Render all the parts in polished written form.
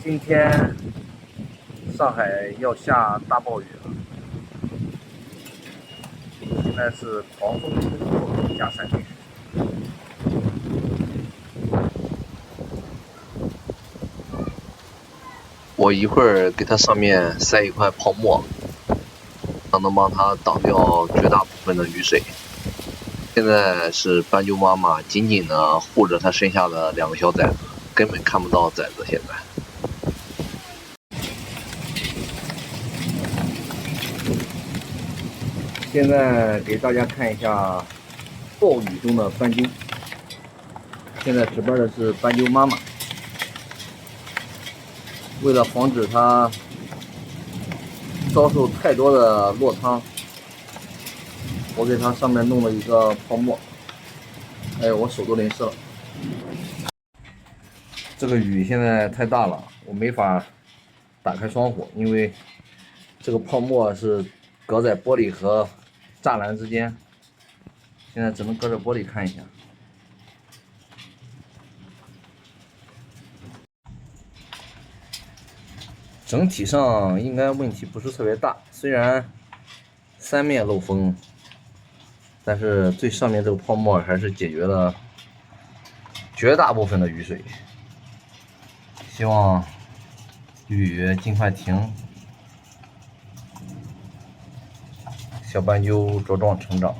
今天上海要下大暴雨了，现在是狂风吹作下山雨。我一会儿给它上面塞一块泡沫，能帮它挡掉绝大部分的雨水。现在是斑鸠妈妈紧紧地护着它身下的2个小崽子，根本看不到崽子。现在现在给大家看一下暴雨中的斑鸠。现在值班的是斑鸠妈妈，为了防止它遭受太多的落汤，我给它上面弄了一个泡沫。哎，我手都淋湿了。这个雨现在太大了，我没法打开窗户，因为这个泡沫是隔在玻璃和栅栏之间，现在只能隔着玻璃看一下。整体上应该问题不是特别大，虽然3面漏风，但是最上面这个泡沫还是解决了绝大部分的雨水。希望雨尽快停，小斑鸠茁壮成长。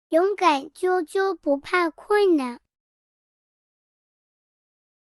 勇敢啾啾不怕困难。